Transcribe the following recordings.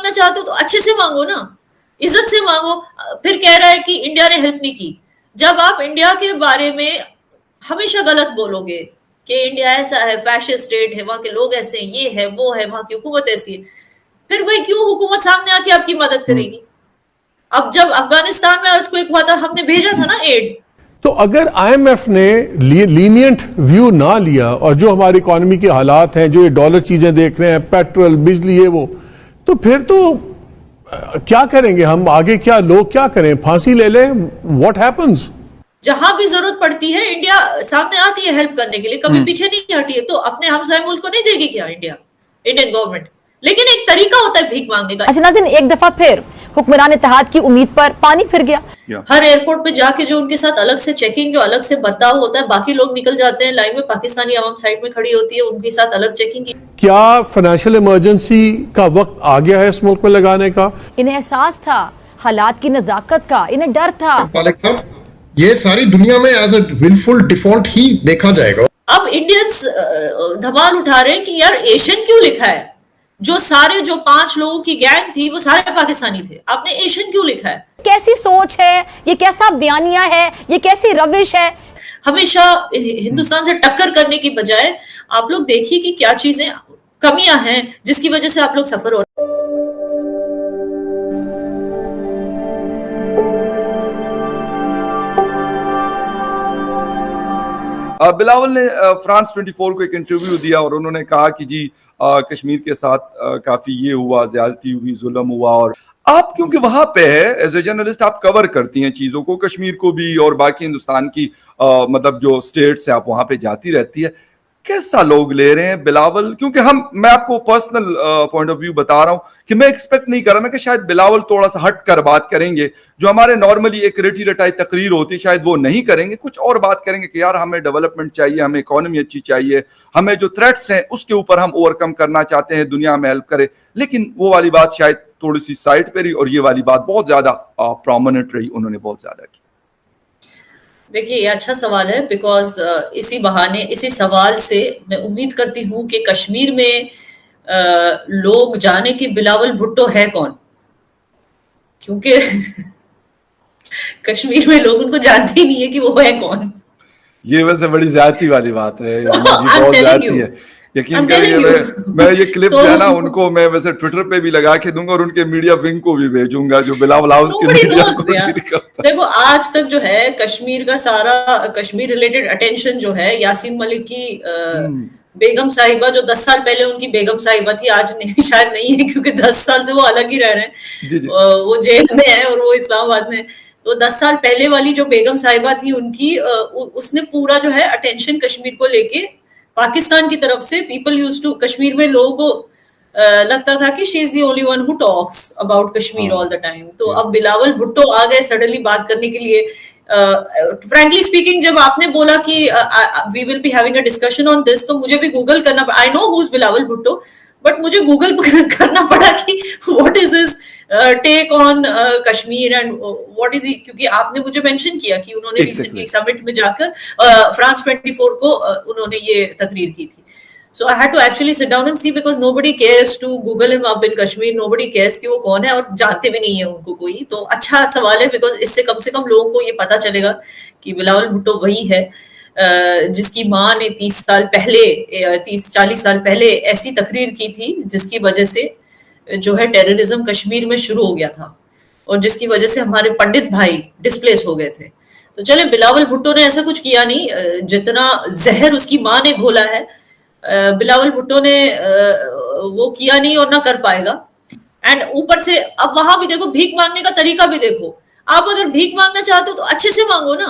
مانگنا چاہتے ہو تو اچھے سے مانگو نا, عزت سے مانگو. پھر کہہ رہا ہے کہ انڈیا نے ہیلپ نہیں کی. جب آپ انڈیا کے بارے میں ہمیشہ غلط بولو گے کہ انڈیا ایسا ہے, فیشسٹ اسٹیٹ ہے, وہاں کے لوگ ایسے ہیں, یہ ہے وہ ہے, وہاں کی حکومت ایسی ہے, پھر بھائی کیوں حکومت سامنے آ کے آپ کی مدد کرے گی؟ اب جب افغانستان میں ارتھ کوئک ہوا تھا, ہم نے بھیجا تھا نا ایڈ. تو اگر آئی ایم ایف نے لینینٹ ویو نہ لیا, اور جو ہماری اکانومی کے حالات ہیں, جو یہ ڈالر چیزیں دیکھ رہے ہیں, پیٹرول, بجلی, یہ وہ, تو پھر تو کیا کریں گے ہم آگے؟ کیا لوگ کیا کریں, پھانسی لے لیں؟ What happens? جہاں بھی ضرورت پڑتی ہے انڈیا سامنے آتی ہے ہیلپ کرنے کے لیے, کبھی پیچھے نہیں ہٹی ہے. تو اپنے ہمسائے ملک کو نہیں دے گی کیا انڈین گورنمنٹ؟ لیکن ایک طریقہ ہوتا ہے بھیک مانگنے کا. اچھا ناظرین, ایک دفعہ پھر حکمران اتحاد کی امید پر پانی پھر گیا. ہر ایئرپورٹ پہ جا کے جو ان کے ساتھ الگ سے چیکنگ, جو الگ سے برتاؤ ہوتا ہے, باقی لوگ نکل جاتے ہیں لائن میں, پاکستانی عوام سائڈ میں کھڑی ہوتی ہے, ان کے ساتھ الگ چیکنگ کی. کیا فائنینشیل ایمرجنسی کا وقت آ گیا ہے اس ملک میں لگانے کا؟ انہیں احساس تھا حالات کی نزاکت کا, انہیں ڈر تھا. فالق صاحب, یہ ساری دنیا میں ایز اے ولفل ڈیفالٹ ہی دیکھا جائے گا. اب انڈینز دھمال اٹھا رہے ہیں کہ یار ایشین کیوں لکھا ہے؟ جو سارے جو 5 لوگوں کی گینگ تھی وہ سارے پاکستانی تھے, آپ نے ایشین کیوں لکھا ہے؟ کیسی سوچ ہے یہ, کیسا بیانیہ ہے یہ, کیسی روش ہے؟ ہمیشہ ہندوستان سے ٹکر کرنے کی بجائے آپ لوگ دیکھیے کہ کیا چیزیں کمیاں ہیں جس کی وجہ سے آپ لوگ سفر ہو رہے ہیں. بلاول نے فرانس 24 کو ایک انٹرویو دیا اور انہوں نے کہا کہ جی کشمیر کے ساتھ کافی یہ ہوا, زیادتی ہوئی, ظلم ہوا. اور آپ کیونکہ وہاں پہ ہے ایز اے جرنلسٹ, آپ کور کرتی ہیں چیزوں کو, کشمیر کو بھی اور باقی ہندوستان کی مطلب جو اسٹیٹس ہیں, آپ وہاں پہ جاتی رہتی ہے. کیسا لوگ لے رہے ہیں بلاول؟ کیونکہ میں آپ کو پرسنل پوائنٹ آف ویو بتا رہا ہوں کہ میں ایکسپیکٹ نہیں کر رہا میں کہ شاید بلاول تھوڑا سا ہٹ کر بات کریں گے, جو ہمارے نارملی ایک رٹی رٹائی تقریر ہوتی ہے, شاید وہ نہیں کریں گے, کچھ اور بات کریں گے کہ یار ہمیں ڈیولپمنٹ چاہیے, ہمیں اکانومی اچھی چاہیے, ہمیں جو تھریٹس ہیں اس کے اوپر ہم اوور کم کرنا چاہتے ہیں, دنیا میں ہیلپ کرے. لیکن وہ والی بات شاید تھوڑی سی سائڈ پہ رہی اور یہ والی بات بہت زیادہ پرومیننٹ رہی, انہوں نے بہت زیادہ کی. دیکھیے یہ اچھا سوال ہے, بیکاز اسی بہانے, اسی سوال سے میں امید کرتی ہوں کہ کشمیر میں لوگ جانے کہ بلاول بھٹو ہے کون, کیونکہ کشمیر میں لوگ ان کو جانتے ہی نہیں ہے کہ وہ ہے کون. یہ ویسے بڑی زیادتی والی بات ہے, بہت زیادتی ہے. یقین کریے میں یہ کلپ جو ہے نا ان کو میں ویسے ٹویٹر پہ بھی لگا کے دوں گا اور ان کے میڈیا ونگ کو بھی بھیجوں گا جو بلاول ہاؤس کے میڈیا کو. دیکھو آج تک جو ہے کشمیر کا سارا کشمیر ریلیٹڈ اٹینشن جو ہے یاسین ملک کی بیگم صاحبہ, جو 10 سال پہلے ان کی بیگم صاحبہ تھی, آج نہیں شاید نہیں ہے کیونکہ 10 سال سے وہ الگ ہی رہ رہے ہیں, وہ جیل میں ہے اور وہ اسلام آباد میں. تو 10 سال پہلے والی جو بیگم صاحبہ تھی ان کی, اس نے پورا جو ہے اٹینشن کشمیر کو لے کے پاکستان کی طرف سے, پیپل یوز ٹو, کشمیر میں لوگوں کو لگتا تھا کہ she is the only one who talks about Kashmir all the time. تو اب بلاول بھٹو آ گئے سڈنلی بات کرنے کے لیے. فرینکلی اسپیکنگ جب آپ نے بولا کہ we will be having a discussion on this, تو مجھے بھی گوگل کرنا پڑا. I know who is Bilawal Bhutto, but مجھے گوگل کرنا پڑا کہ what is his take on Kashmir and what is he, کیونکہ آپ نے مجھے مینشن کیا کہ انہوں نے ریسنٹلی سمٹ میں جا کر فرانس 24 کو انہوں نے یہ تقریر کی تھی. So I had to actually sit down and see, because nobody cares to Google him up in Kashmir, nobody cares کہ وہ کون ہے, اور جانتے بھی نہیں ہے ان کو کوئی. تو اچھا سوال ہے, because اس سے کم لوگوں کو یہ پتا چلے گا کہ بلاول بھٹو وہی ہے جس کی ماں نے 30-40 سال پہلے ایسی تقریر کی تھی جس کی وجہ سے جو ہے ٹیررزم کشمیر میں شروع ہو گیا تھا, اور جس کی وجہ سے ہمارے پنڈت بھائی ڈسپلیس ہو گئے تھے. تو چلے بلاول بھٹو نے ایسا کچھ کیا نہیں, جتنا زہر اس کی ماں نے گھولا ہے بلاول بھٹو نے وہ کیا نہیں اور نہ کر پائے گا. اینڈ اوپر سے اب وہاں بھی دیکھو, بھیک مانگنے کا طریقہ بھی دیکھو. آپ اگر بھیک مانگنا چاہتے ہو تو اچھے سے مانگو نا,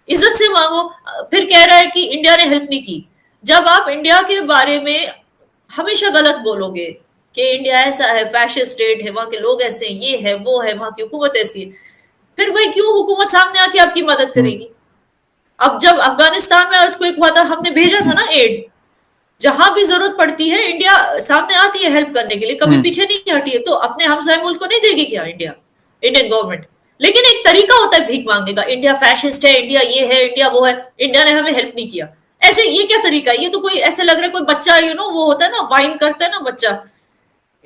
عزت سے مانگو. پھر کہہ رہا ہے کہ انڈیا نے ہیلپ نہیں کی. جب آپ انڈیا کے بارے میں ہمیشہ غلط بولو گے کہ انڈیا ایسا ہے, فیشسٹ اسٹیٹ ہے, وہاں کے لوگ ایسے ہیں, یہ ہے وہ ہے, وہاں کی حکومت ایسی ہے, پھر بھائی کیوں حکومت سامنے آ کے آپ کی مدد کرے گی؟ اب جب افغانستان میں ارتھ کوئک ہوا تھا, ہم نے بھیجا تھا نا ایڈ. جہاں بھی ضرورت پڑتی ہے انڈیا سامنے آتی ہے ہیلپ کرنے کے لیے, کبھی پیچھے نہیں ہٹی ہے. تو اپنے ہمسائے ملک کو نہیں دے گی کیا انڈین گورنمنٹ؟ لیکن ایک طریقہ ہوتا ہے بھیک مانگنے کا. انڈیا فیشسٹ ہے, انڈیا یہ ہے, انڈیا وہ ہے, انڈیا نے ہمیں ہیلپ نہیں کیا. ایسے یہ کیا طریقہ ہے؟ یہ تو کوئی ایسے لگ رہا ہے کوئی بچہ وہ ہوتا ہے نا, وائن کرتا ہے نا بچہ,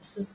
This is